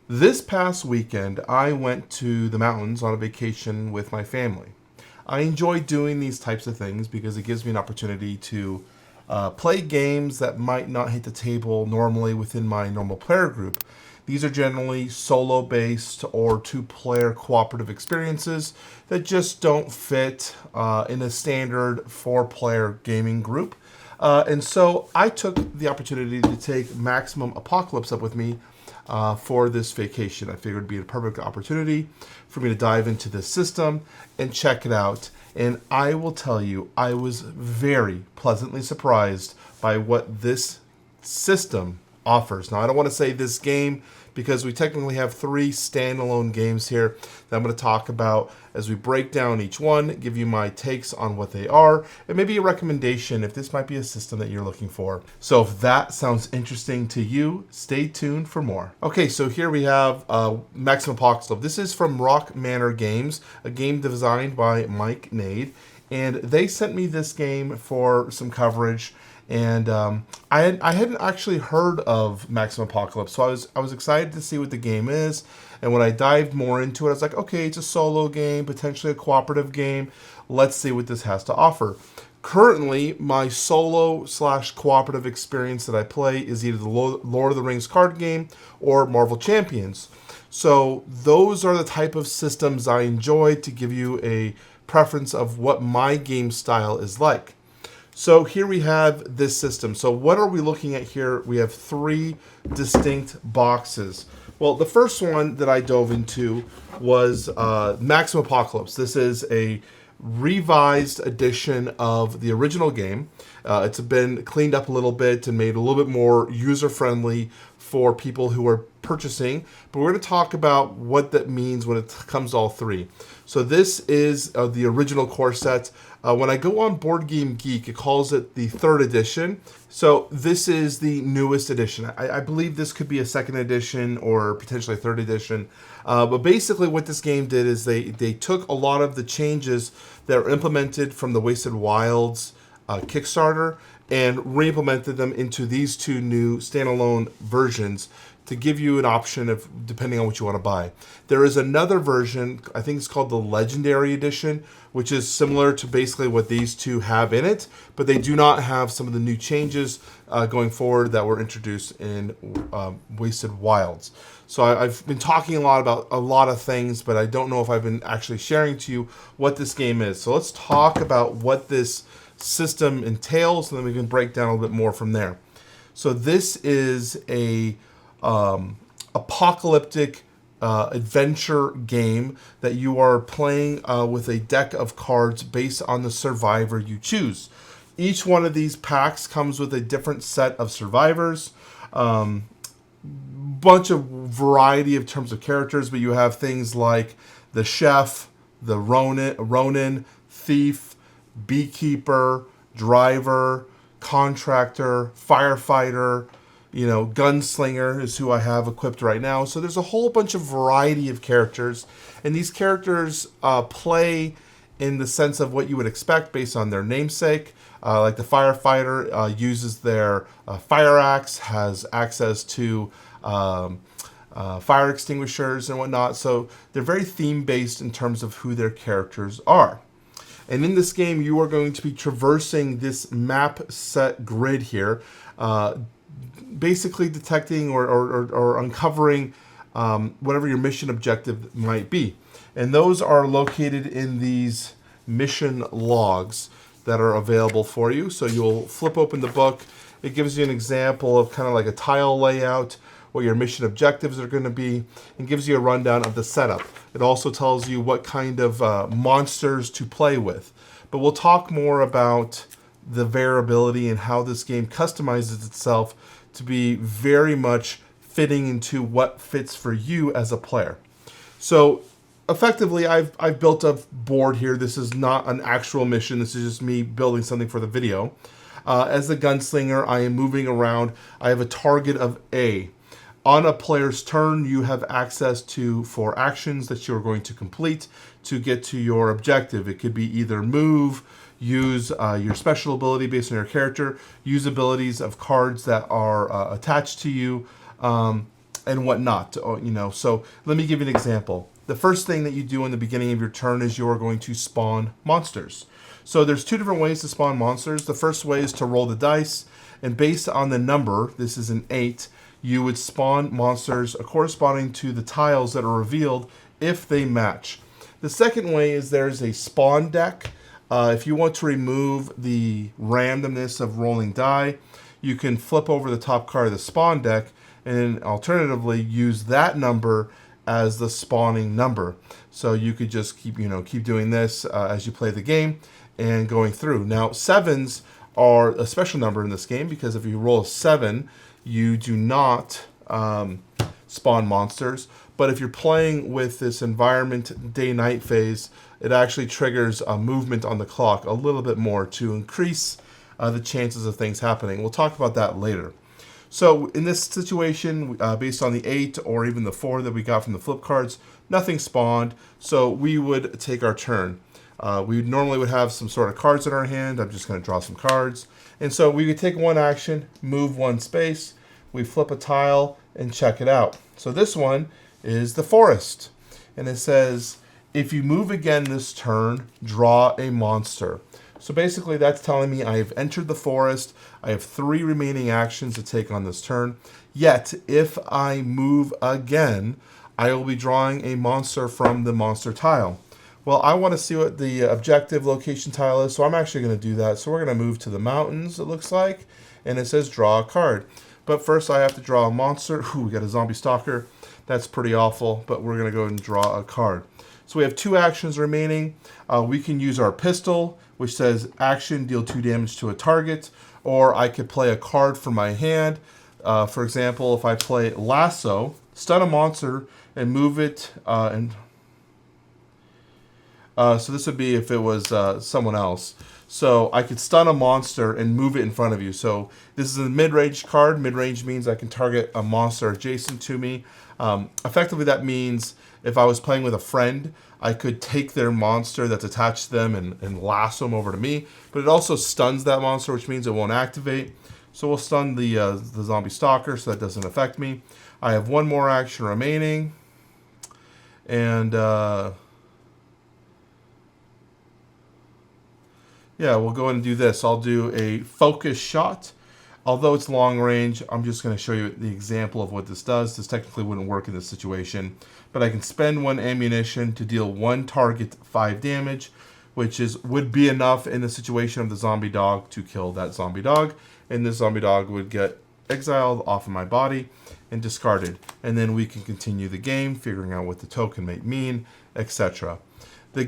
This past weekend, I went to the mountains on a vacation with my family. I enjoy doing these types of things because it gives me an opportunity to play games that might not hit the table normally within my normal player group. These are generally solo based or two-player cooperative experiences that just don't fit in a standard four-player gaming group. And so I took the opportunity to take Maximum Apocalypse up with me for this vacation. I figured it'd be a perfect opportunity for me to dive into this system and check it out. And I will tell you, I was very pleasantly surprised by what this system offers. Now, I don't want to say this game because we technically have three standalone games here that I'm going to talk about as we break down each one, give you my takes on what they are, and maybe a recommendation if this might be a system that you're looking for. So if that sounds interesting to you, stay tuned for more. Okay, so here we have Maximum Apocalypse. This is from Manor Games, a game designed by Mike Nade, and they sent me this game for some coverage. And I hadn't actually heard of Maximum Apocalypse, so I was excited to see what the game is. And when I dived more into it, I was like, okay, it's a solo game, potentially a cooperative game. Let's see what this has to offer. Currently, my solo/cooperative experience that I play is either the Lord of the Rings card game or Marvel Champions. So those are the type of systems I enjoy to give you a preference of what my game style is like. So here we have this system. So what are we looking at here? We have three distinct boxes. Well, the first one that I dove into was Maximum Apocalypse. This is a revised edition of the original game. It's been cleaned up a little bit and made a little bit more user-friendly for people who are purchasing. But we're going to talk about what that means when it comes to all three. So this is the original core set. When I go on Board Game Geek, it calls it the third edition. So this is the newest edition. I believe this could be a second edition or potentially a third edition. But basically what this game did is they took a lot of the changes that were implemented from the Wasted Wilds Kickstarter and re-implemented them into these two new standalone versions to give you an option of depending on what you want to buy. There is another version, I think it's called the Legendary Edition, which is similar to basically what these two have in it, but they do not have some of the new changes going forward that were introduced in Wasted Wilds. So I've been talking a lot about a lot of things, but I don't know if I've been actually sharing to you what this game is. So let's talk about what this system entails, and then we can break down a little bit more from there. So this is a apocalyptic adventure game that you are playing with a deck of cards based on the survivor you choose. Each one of these packs comes with a different set of survivors, bunch of variety of terms of characters, but you have things like the chef, the Ronin, thief, beekeeper, driver, contractor, firefighter, gunslinger is who I have equipped right now. So there's a whole bunch of variety of characters, and these characters play in the sense of what you would expect based on their namesake. Like the firefighter uses their fire axe, has access to fire extinguishers and whatnot. So they're very theme-based in terms of who their characters are. And in this game, you are going to be traversing this map set grid here, basically detecting or uncovering whatever your mission objective might be. And those are located in these mission logs that are available for you. So you'll flip open the book. It gives you an example of kind of like a tile layout, what your mission objectives are going to be, and gives you a rundown of the setup. It also tells you what kind of monsters to play with. But we'll talk more about the variability and how this game customizes itself to be very much fitting into what fits for you as a player. So effectively, I've built a board here. This is not an actual mission. This is just me building something for the video. As the gunslinger, I am moving around. I have a target of A. On a player's turn, you have access to 4 actions that you're going to complete to get to your objective. It could be either move, use your special ability based on your character, use abilities of cards that are attached to you, and whatnot. So let me give you an example. The first thing that you do in the beginning of your turn is you're going to spawn monsters. So there's two different ways to spawn monsters. The first way is to roll the dice, and based on the number, this is an 8, you would spawn monsters corresponding to the tiles that are revealed if they match. The second way is there's a spawn deck. If you want to remove the randomness of rolling die, you can flip over the top card of the spawn deck and alternatively use that number as the spawning number. So you could just keep doing this as you play the game and going through. Now, 7s are a special number in this game because if you roll a 7, you do not spawn monsters. But if you're playing with this environment day-night phase, it actually triggers a movement on the clock a little bit more to increase the chances of things happening. We'll talk about that later. So in this situation, based on the 8 or even the 4 that we got from the flip cards, nothing spawned, so we would take our turn. We normally would have some sort of cards in our hand. I'm just going to draw some cards. And so we could take one action, move one space, we flip a tile, and check it out. So this one is the forest. And it says, if you move again this turn, draw a monster. So basically that's telling me I have entered the forest. I have 3 remaining actions to take on this turn. Yet, if I move again, I will be drawing a monster from the monster tile. Well, I want to see what the objective location tile is, so I'm actually going to do that. So we're going to move to the mountains, it looks like, and it says draw a card. But first I have to draw a monster. Ooh, we got a zombie stalker. That's pretty awful, but we're going to go ahead and draw a card. So we have 2 actions remaining. We can use our pistol, which says action, deal 2 damage to a target, or I could play a card from my hand. For example, if I play lasso, stun a monster, and move it, so this would be if it was someone else. So I could stun a monster and move it in front of you. So this is a mid-range card. Mid-range means I can target a monster adjacent to me. Effectively, that means if I was playing with a friend, I could take their monster that's attached to them and lasso them over to me. But it also stuns that monster, which means it won't activate. So we'll stun the zombie stalker so that doesn't affect me. I have 1 more action remaining. And yeah, we'll go ahead and do this. I'll do a focus shot. Although it's long range, I'm just going to show you the example of what this does. This technically wouldn't work in this situation, but I can spend 1 ammunition to deal 1 target 5 damage, which would be enough in the situation of the zombie dog to kill that zombie dog, and this zombie dog would get exiled off of my body and discarded. And then we can continue the game, figuring out what the token might mean, etc. The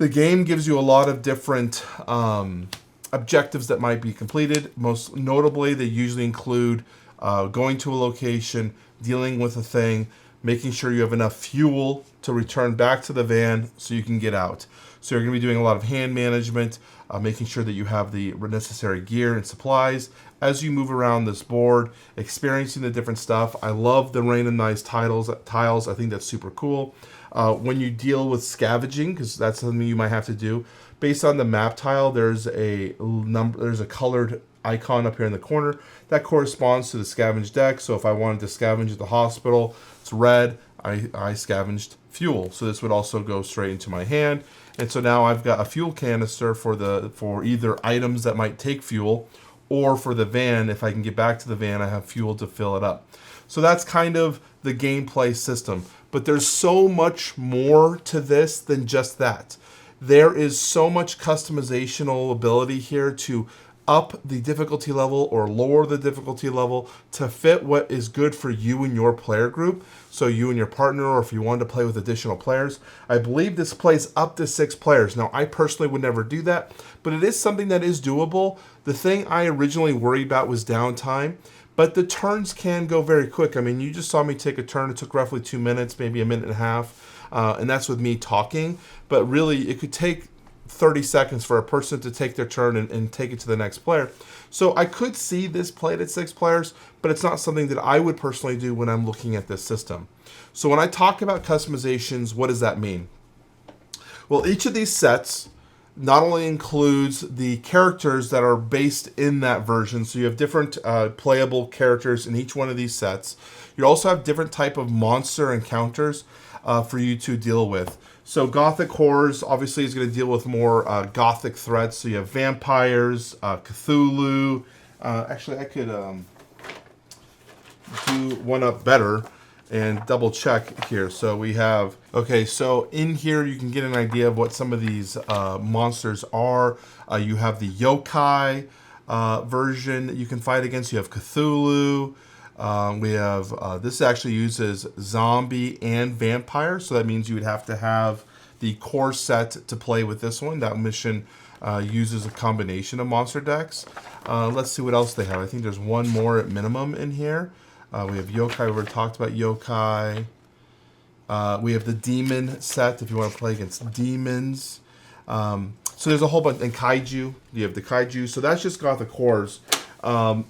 game gives you a lot of different objectives that might be completed. Most notably, they usually include going to a location, dealing with a thing, making sure you have enough fuel to return back to the van so you can get out. So you're going to be doing a lot of hand management, making sure that you have the necessary gear and supplies as you move around this board, experiencing the different stuff. I love the randomized tiles. I think that's super cool. When you deal with scavenging, because that's something you might have to do, based on the map tile, there's a colored icon up here in the corner that corresponds to the scavenge deck. So if I wanted to scavenge at the hospital, it's red. I scavenged fuel, so this would also go straight into my hand. And so now I've got a fuel canister for either items that might take fuel, or for the van, if I can get back to the van, I have fuel to fill it up. So that's kind of the gameplay system. But there's so much more to this than just that. There is so much customizational ability here to up the difficulty level or lower the difficulty level to fit what is good for you and your player group. So you and your partner, or if you wanted to play with additional players. I believe this plays up to 6 players. Now, I personally would never do that, but it is something that is doable. The thing I originally worried about was downtime, but the turns can go very quick. I mean, you just saw me take a turn. It took roughly 2 minutes, maybe a minute and a half, and that's with me talking. But really, it could take 30 seconds for a person to take their turn and take it to the next player. So I could see this played at 6 players, but it's not something that I would personally do when I'm looking at this system. So when I talk about customizations, what does that mean? Well, each of these sets not only includes the characters that are based in that version, so you have different playable characters in each one of these sets. You also have different type of monster encounters for you to deal with. So Gothic Horrors obviously is going to deal with more Gothic threats. So you have vampires, Cthulhu. Actually, I could do one up better and double check here. So we have, okay, so in here you can get an idea of what some of these monsters are. You have the yokai version that you can fight against. You have Cthulhu. We have, this actually uses zombie and vampire, so that means you would have to have the core set to play with this one. That mission uses a combination of monster decks. Let's see what else they have. I think there's one more at minimum in here. We have yokai, we already talked about yokai. We have the demon set if you want to play against demons. So there's a whole bunch, and kaiju, you have the kaiju. So that's just Gothic Horrors.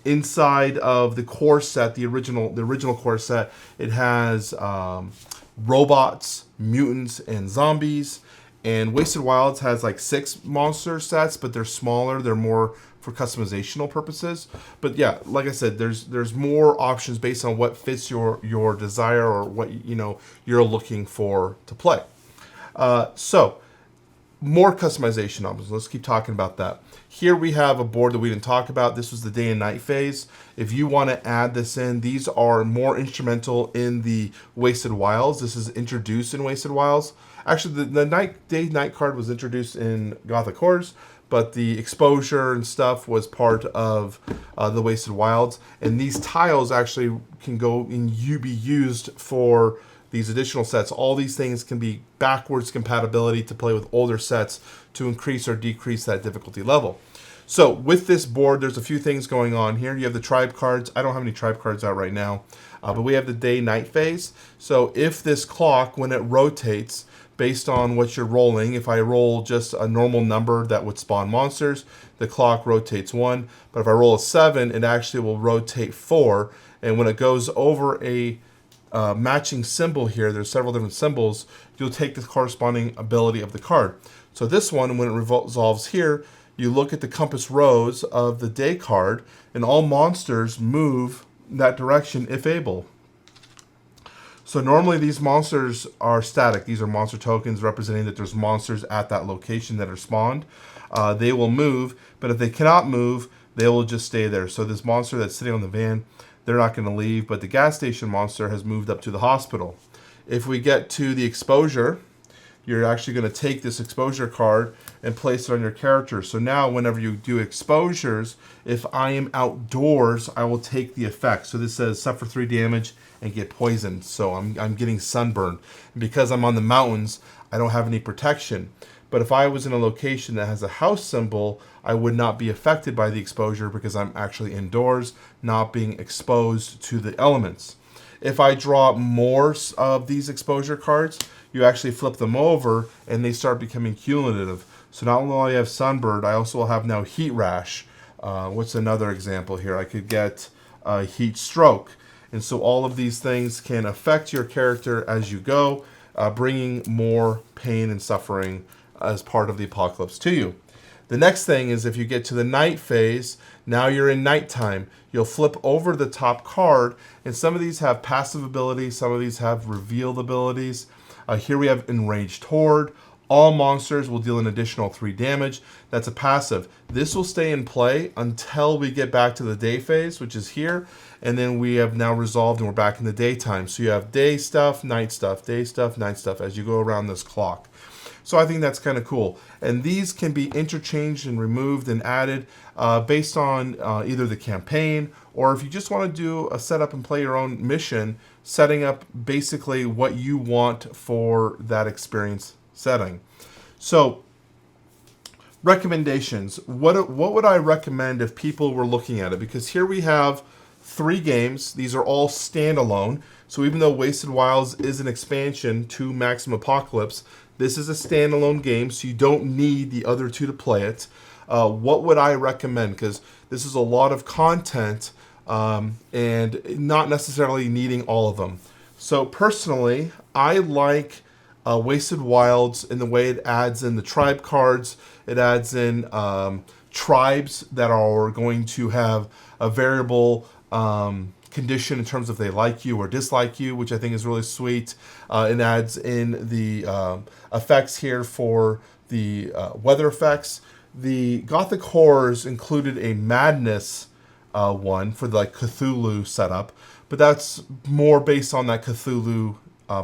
Inside of the core set, the original core set, it has robots, mutants, and zombies. And Wasted Wilds has like 6 monster sets, but they're smaller. They're more for customizational purposes. But yeah, like I said, there's more options based on what fits your desire or what you're looking for to play. So more customization options. Let's keep talking about that. Here we have a board that we didn't talk about. This was the day and night phase. If you want to add this in, these are more instrumental in the Wasted Wilds. This is introduced in Wasted Wilds. Actually, the day-night card was introduced in Gothic Horrors, but the exposure and stuff was part of the Wasted Wilds. And these tiles actually can go and be used for these additional sets. All these things can be backwards compatibility to play with older sets to increase or decrease that difficulty level. So with this board, there's a few things going on here. You have the tribe cards. I don't have any tribe cards out right now, but we have the day-night phase. So if this clock, when it rotates, based on what you're rolling, if I roll just a normal number that would spawn monsters, the clock rotates 1. But if I roll a 7, it actually will rotate 4. And when it goes over a matching symbol here, there's several different symbols, you'll take the corresponding ability of the card. So this one, when it resolves here, you look at the compass rose of the day card, and all monsters move in that direction if able. So normally these monsters are static. These are monster tokens representing that there's monsters at that location that are spawned. They will move, but if they cannot move, they will just stay there. So this monster that's sitting on the van, they're not going to leave, but the gas station monster has moved up to the hospital. If we get to the exposure, you're actually going to take this exposure card and place it on your character. So now whenever you do exposures, if I am outdoors, I will take the effect. So this says suffer 3 damage and get poisoned. So I'm getting sunburned. And because I'm on the mountains, I don't have any protection. But if I was in a location that has a house symbol, I would not be affected by the exposure because I'm actually indoors, not being exposed to the elements. If I draw more of these exposure cards, you actually flip them over and they start becoming cumulative. So not only will I have sunbird, I also will have now heat rash. What's another example here? I could get heat stroke. And so all of these things can affect your character as you go, bringing more pain and suffering as part of the apocalypse to you. The next thing is if you get to the night phase, now you're in nighttime. You'll flip over the top card, and some of these have passive abilities, some of these have revealed abilities. Here we have Enraged Horde. All monsters will deal an additional 3 damage. That's a passive. This will stay in play until we get back to the day phase, which is here. And then we have now resolved and we're back in the daytime. So you have day stuff, night stuff, day stuff, night stuff as you go around this clock. So I think that's kind of cool. And these can be interchanged and removed and added based on either the campaign or if you just want to do a setup and play your own mission, setting up basically what you want for that experience setting. So recommendations. What would I recommend if people were looking at it? Because here we have 3 games. These are all standalone. So even though Wasted Wilds is an expansion to Maximum Apocalypse, this is a standalone game, so you don't need the other 2 to play it. What would I recommend? Because this is a lot of content and not necessarily needing all of them. So personally, I like Wasted Wilds in the way it adds in the tribe cards. It adds in tribes that are going to have a variable condition in terms of they like you or dislike you, which I think is really sweet. It adds in the effects here for the weather effects. The Gothic Horrors included a Madness one for the like Cthulhu setup, but that's more based on that Cthulhu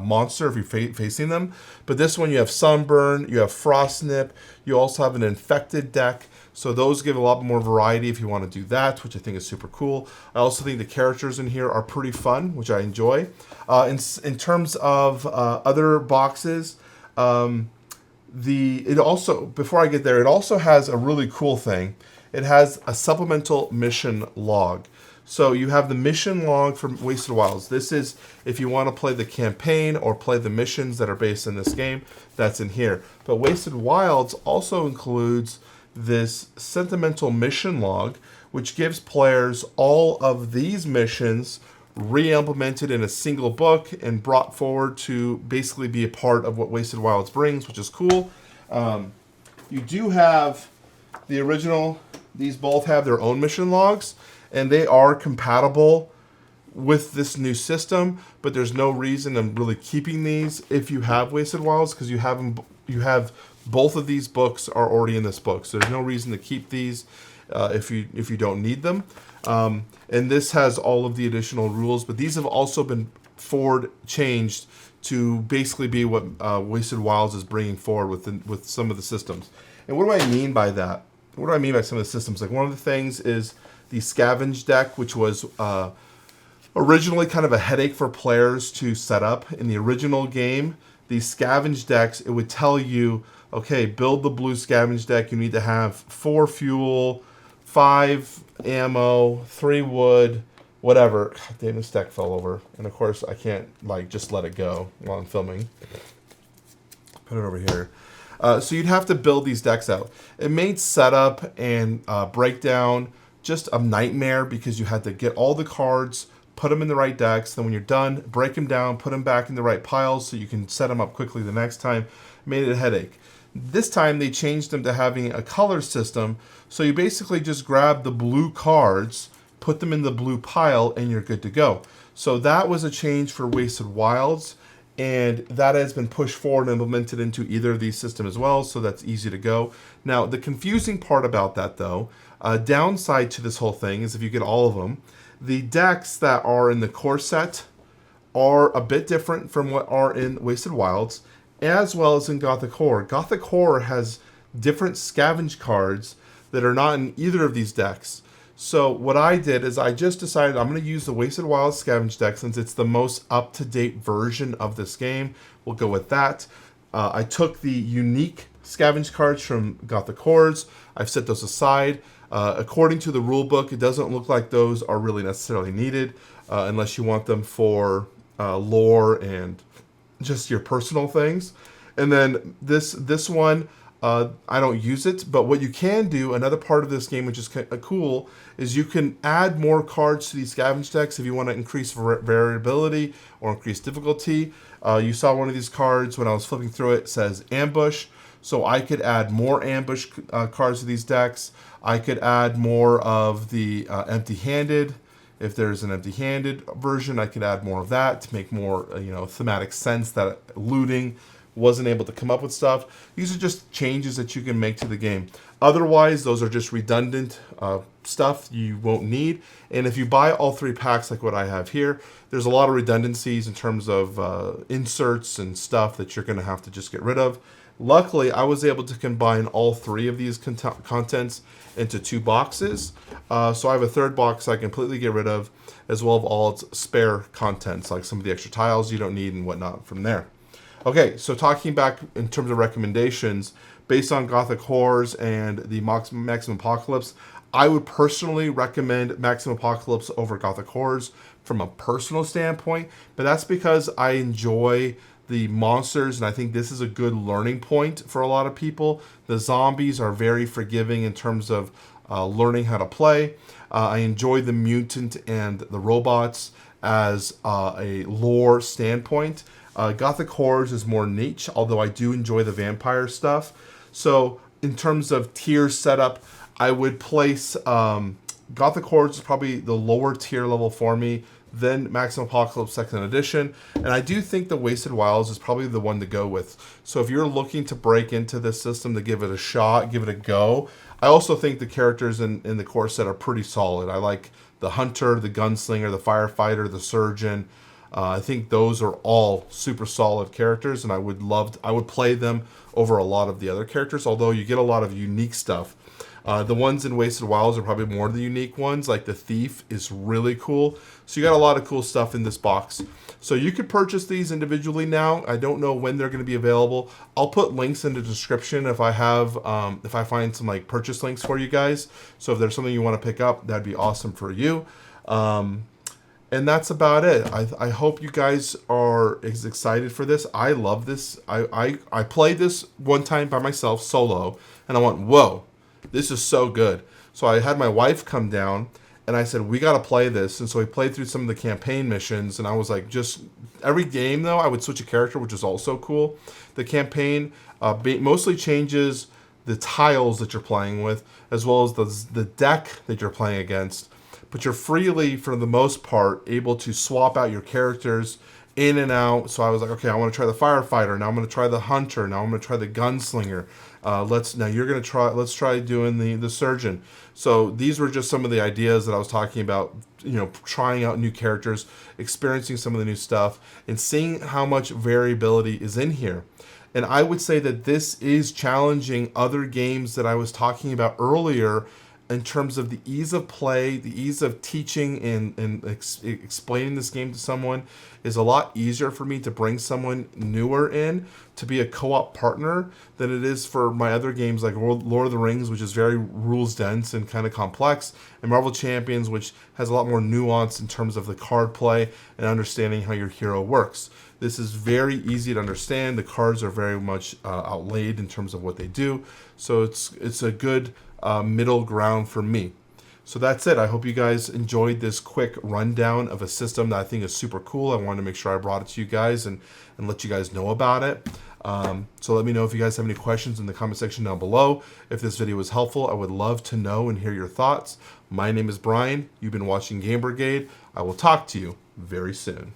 monster if you're facing them. But this one, you have Sunburn, you have Frostnip, you also have an Infected deck. So those give a lot more variety if you want to do that, which I think is super cool. I also think the characters in here are pretty fun, which I enjoy. In terms of other boxes, it also, before I get there, it also has a really cool thing. It has a supplemental mission log. So you have the mission log from Wasted Wilds. This is if you want to play the campaign or play the missions that are based in this game, that's in here. But Wasted Wilds also includes this sentimental mission log, which gives players all of these missions re-implemented in a single book and brought forward to basically be a part of what Wasted Wilds brings, which is cool. You do have the original. These both have their own mission logs, and they are compatible with this new system, but there's no reason in really keeping these if you have Wasted Wilds, because you have both of these books are already in this book, so there's no reason to keep these if you don't need them. And this has all of the additional rules, but these have also been forward changed to basically be what Wasted Wilds is bringing forward with some of the systems. And what do I mean by that? What do I mean by some of the systems? Like, one of the things is the Scavenge deck, which was originally kind of a headache for players to set up. In the original game, these Scavenge decks, it would tell you, okay, build the blue Scavenge deck. You need to have 4 fuel, 5 ammo, 3 wood, whatever. God damn, this deck fell over. And of course, I can't like just let it go while I'm filming. Put it over here. So you'd have to build these decks out. It made setup and breakdown just a nightmare because you had to get all the cards, put them in the right decks, then when you're done, break them down, put them back in the right piles so you can set them up quickly the next time. It made it a headache. This time they changed them to having a color system, so you basically just grab the blue cards, put them in the blue pile, and you're good to go. So that was a change for Wasted Wilds, and that has been pushed forward and implemented into either of these systems as well, so that's easy to go. Now, the confusing part about that, though, downside to this whole thing is if you get all of them, the decks that are in the core set are a bit different from what are in Wasted Wilds, as well as in Gothic Horror. Gothic Horror has different Scavenge cards that are not in either of these decks. So what I did is I just decided I'm going to use the Wasted Wilds Scavenge deck since it's the most up-to-date version of this game. We'll go with that. I took the unique Scavenge cards from Gothic Horrors. I've set those aside. According to the rulebook, it doesn't look like those are really necessarily needed unless you want them for lore and just your personal things. And then this one, I don't use it, but what you can do, another part of this game which is cool, is you can add more cards to these Scavenge decks if you want to increase variability or increase difficulty. You saw one of these cards when I was flipping through it, says Ambush, so I could add more Ambush cards to these decks. I could add more of the Empty-Handed. If there's an Empty-Handed version, I could add more of that to make more thematic sense that looting wasn't able to come up with stuff. These are just changes that you can make to the game. Otherwise, those are just redundant stuff you won't need. And if you buy all 3 packs like what I have here, there's a lot of redundancies in terms of inserts and stuff that you're going to have to just get rid of. Luckily, I was able to combine all 3 of these contents into 2 boxes. So I have a 3rd box I completely get rid of, as well as all its spare contents, like some of the extra tiles you don't need and whatnot from there. Okay, so talking back in terms of recommendations, based on Gothic Horrors and the Maximum Apocalypse, I would personally recommend Maximum Apocalypse over Gothic Horrors from a personal standpoint, but that's because I enjoy the monsters, and I think this is a good learning point for a lot of people. The zombies are very forgiving in terms of learning how to play. I enjoy the mutant and the robots as a lore standpoint. Gothic Horrors is more niche, although I do enjoy the vampire stuff. So in terms of tier setup, I would place Gothic Horrors is probably the lower tier level for me. then Maximum Apocalypse 2nd Edition. And I do think the Wasted Wilds is probably the one to go with. So if you're looking to break into this system, to give it a shot, give it a go, I also think the characters in the core set are pretty solid. I like the Hunter, the Gunslinger, the Firefighter, the Surgeon. I think those are all super solid characters, and I would play them over a lot of the other characters, although you get a lot of unique stuff. The ones in Wasted Wilds are probably more of the unique ones, like the Thief is really cool. So you got a lot of cool stuff in this box. So you could purchase these individually now. I don't know when they're going to be available. I'll put links in the description if I have, if I find some like purchase links for you guys. So if there's something you want to pick up, that'd be awesome for you. And that's about it. I hope you guys are as excited for this. I love this. I played this one time by myself, solo, and I went, whoa, this is so good. So I had my wife come down, and I said, we got to play this. And so we played through some of the campaign missions, and I was like, just every game, though, I would switch a character, which is also cool. The campaign mostly changes the tiles that you're playing with, as well as the deck that you're playing against. But you're freely, for the most part, able to swap out your characters in and out. So I was like, okay, I want to try the Firefighter. Now I'm going to try the Hunter. Now I'm going to try the Gunslinger. Let's try doing the Surgeon. So these were just some of the ideas that I was talking about, trying out new characters, experiencing some of the new stuff, and seeing how much variability is in here. And I would say that this is challenging other games that I was talking about earlier, in terms of the ease of play, the ease of teaching and explaining this game to someone is a lot easier for me to bring someone newer in to be a co-op partner than it is for my other games like Lord of the Rings, which is very rules dense and kind of complex, and Marvel Champions, which has a lot more nuance in terms of the card play and understanding how your hero works. This is very easy to understand. The cards are very much outlaid in terms of what they do, so it's a good middle ground for me. So that's it. I hope you guys enjoyed this quick rundown of a system that I think is super cool. I wanted to make sure I brought it to you guys and let you guys know about it. So let me know if you guys have any questions in the comment section down below. If this video was helpful, I would love to know and hear your thoughts. My name is Brian. You've been watching Game Brigade. I will talk to you very soon.